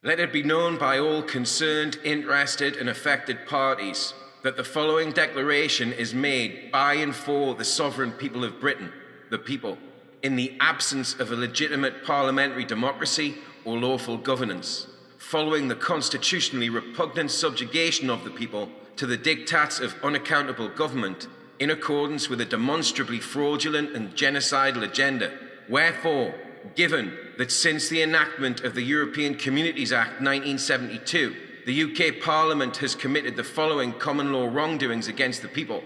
Let it be known by all concerned, interested, and affected parties that the following declaration is made by and for the sovereign people of Britain, the people, in the absence of a legitimate parliamentary democracy or lawful governance, following the constitutionally repugnant subjugation of the people to the diktats of unaccountable government, in accordance with a demonstrably fraudulent and genocidal agenda. Wherefore, given that since the enactment of the European Communities Act 1972, the UK Parliament has committed the following common law wrongdoings against the people.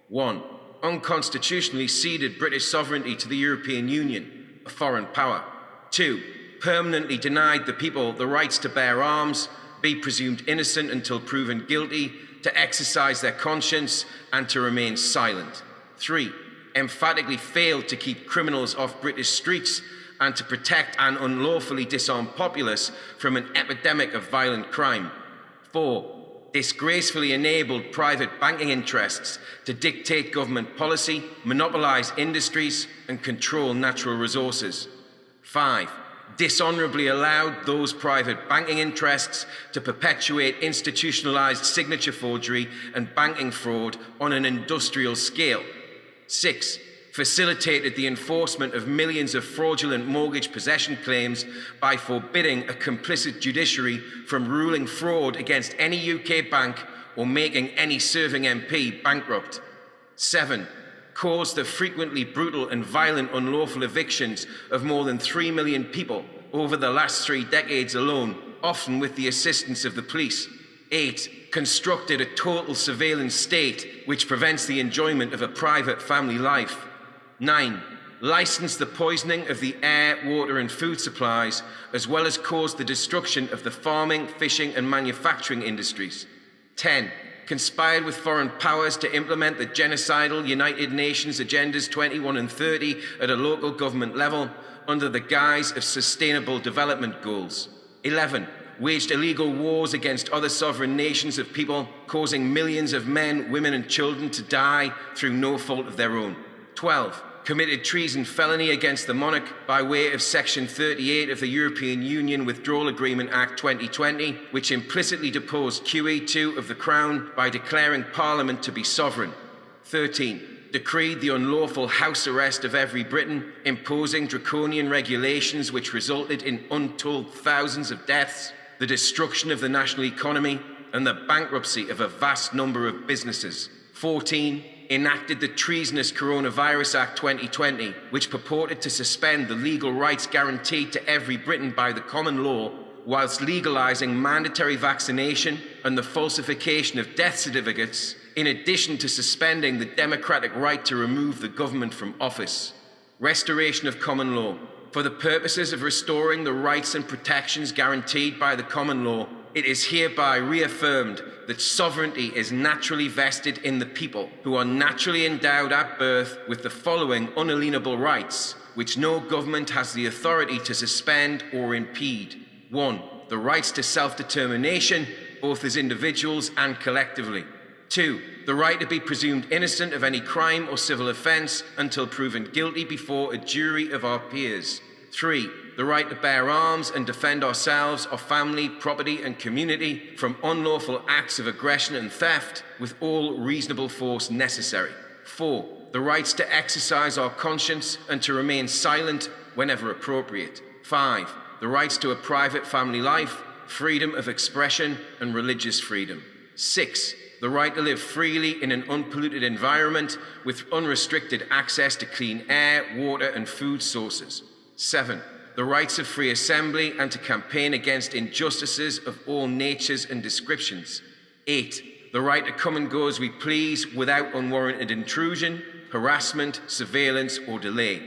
1. Unconstitutionally ceded British sovereignty to the European Union, a foreign power. 2. Permanently denied the people the rights to bear arms, be presumed innocent until proven guilty, to exercise their conscience, and to remain silent. 3. Emphatically failed to keep criminals off British streets and to protect an unlawfully disarmed populace from an epidemic of violent crime. 4. Disgracefully enabled private banking interests to dictate government policy, monopolise industries, and control natural resources. 5. Dishonourably allowed those private banking interests to perpetuate institutionalised signature forgery and banking fraud on an industrial scale. 6. Facilitated the enforcement of millions of fraudulent mortgage possession claims by forbidding a complicit judiciary from ruling fraud against any UK bank or making any serving MP bankrupt. 7. Caused the frequently brutal and violent unlawful evictions of more than 3 million people over the last 3 decades alone, often with the assistance of the police. 8. Constructed a total surveillance state which prevents the enjoyment of a private family life. 9. Licensed the poisoning of the air, water and food supplies, as well as caused the destruction of the farming, fishing and manufacturing industries. 10. Conspired with foreign powers to implement the genocidal United Nations Agendas 21 and 30 at a local government level under the guise of sustainable development goals. 11. Waged illegal wars against other sovereign nations of people, causing millions of men, women and children to die through no fault of their own. 12. Committed treason felony against the monarch by way of Section 38 of the European Union Withdrawal Agreement Act 2020, which implicitly deposed QE2 of the Crown by declaring Parliament to be sovereign. 13. Decreed the unlawful house arrest of every Briton, imposing draconian regulations which resulted in untold thousands of deaths, the destruction of the national economy, and the bankruptcy of a vast number of businesses. 14. Enacted the treasonous Coronavirus Act 2020, which purported to suspend the legal rights guaranteed to every Briton by the common law, whilst legalising mandatory vaccination and the falsification of death certificates, in addition to suspending the democratic right to remove the government from office. Restoration of common law. For the purposes of restoring the rights and protections guaranteed by the common law, it is hereby reaffirmed that sovereignty is naturally vested in the people, who are naturally endowed at birth with the following unalienable rights, which no government has the authority to suspend or impede. 1. The rights to self-determination, both as individuals and collectively. 2. The right to be presumed innocent of any crime or civil offence until proven guilty before a jury of our peers. 3. The right to bear arms and defend ourselves, our family, property and community from unlawful acts of aggression and theft with all reasonable force necessary. 4. The rights to exercise our conscience and to remain silent whenever appropriate. 5. The rights to a private family life, freedom of expression and religious freedom. 6. The right to live freely in an unpolluted environment with unrestricted access to clean air, water and food sources. 7. The rights of free assembly and to campaign against injustices of all natures and descriptions. 8. The right to come and go as we please without unwarranted intrusion, harassment, surveillance or delay.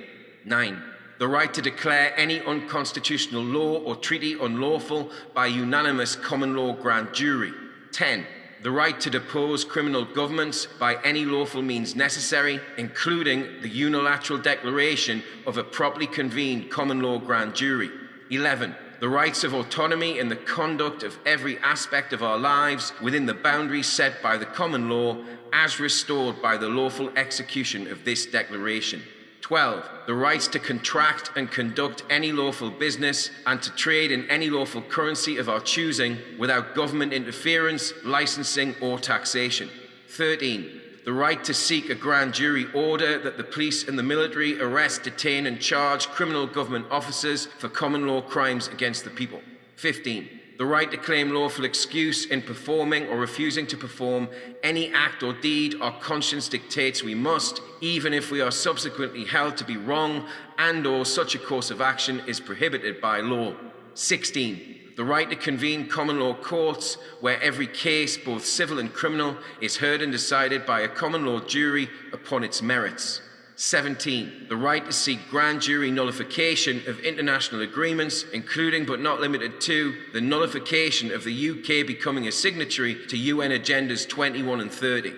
9. The right to declare any unconstitutional law or treaty unlawful by unanimous common law grand jury. 10. The right to depose criminal governments by any lawful means necessary, including the unilateral declaration of a properly convened common law grand jury. 11. The rights of autonomy in the conduct of every aspect of our lives within the boundaries set by the common law, as restored by the lawful execution of this declaration. 12. The rights to contract and conduct any lawful business and to trade in any lawful currency of our choosing without government interference, licensing, or taxation. 13. The right to seek a grand jury order that the police and the military arrest, detain, and charge criminal government officers for common law crimes against the people. 15. The right to claim lawful excuse in performing or refusing to perform any act or deed our conscience dictates we must, even if we are subsequently held to be wrong and/or such a course of action is prohibited by law. 16. The right to convene common law courts where every case, both civil and criminal, is heard and decided by a common law jury upon its merits. 17. The right to seek grand jury nullification of international agreements, including but not limited to the nullification of the UK becoming a signatory to UN Agendas 21 and 30.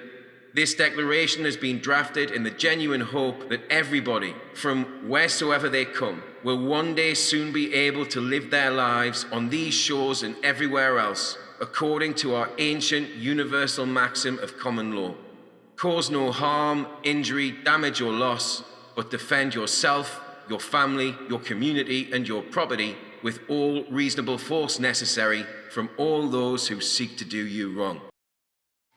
This declaration has been drafted in the genuine hope that everybody, from wheresoever they come, will one day soon be able to live their lives on these shores and everywhere else, according to our ancient universal maxim of common law. Cause no harm, injury, damage, or loss, but defend yourself, your family, your community, and your property with all reasonable force necessary from all those who seek to do you wrong.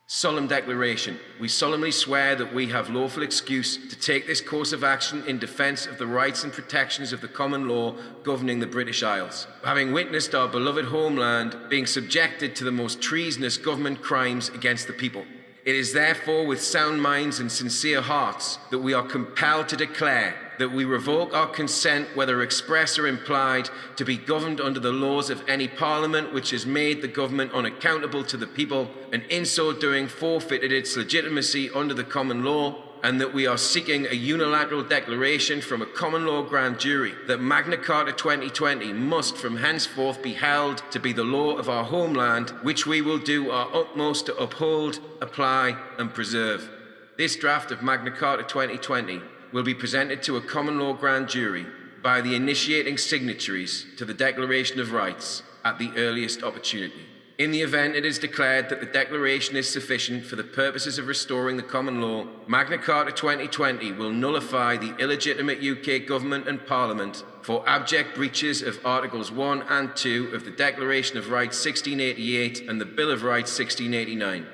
Solemn declaration. We solemnly swear that we have lawful excuse to take this course of action in defence of the rights and protections of the common law governing the British Isles, having witnessed our beloved homeland being subjected to the most treasonous government crimes against the people. It is therefore with sound minds and sincere hearts that we are compelled to declare that we revoke our consent, whether express or implied, to be governed under the laws of any parliament which has made the government unaccountable to the people, and in so doing forfeited its legitimacy under the common law, and that we are seeking a unilateral declaration from a common law grand jury that Magna Carta 2020 must from henceforth be held to be the law of our homeland, which we will do our utmost to uphold, apply, and preserve. This draft of Magna Carta 2020 will be presented to a common law grand jury by the initiating signatories to the Declaration of Rights at the earliest opportunity. In the event it is declared that the declaration is sufficient for the purposes of restoring the common law, Magna Carta 2020 will nullify the illegitimate UK government and Parliament for abject breaches of Articles 1 and 2 of the Declaration of Rights 1688 and the Bill of Rights 1689.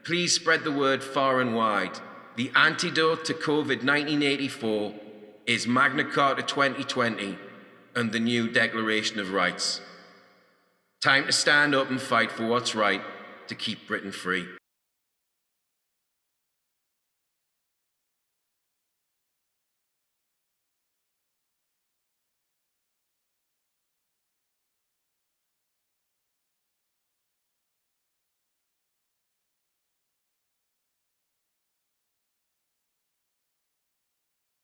Please spread the word far and wide. The antidote to COVID-1984 is Magna Carta 2020 and the new Declaration of Rights. Time to stand up and fight for what's right to keep Britain free.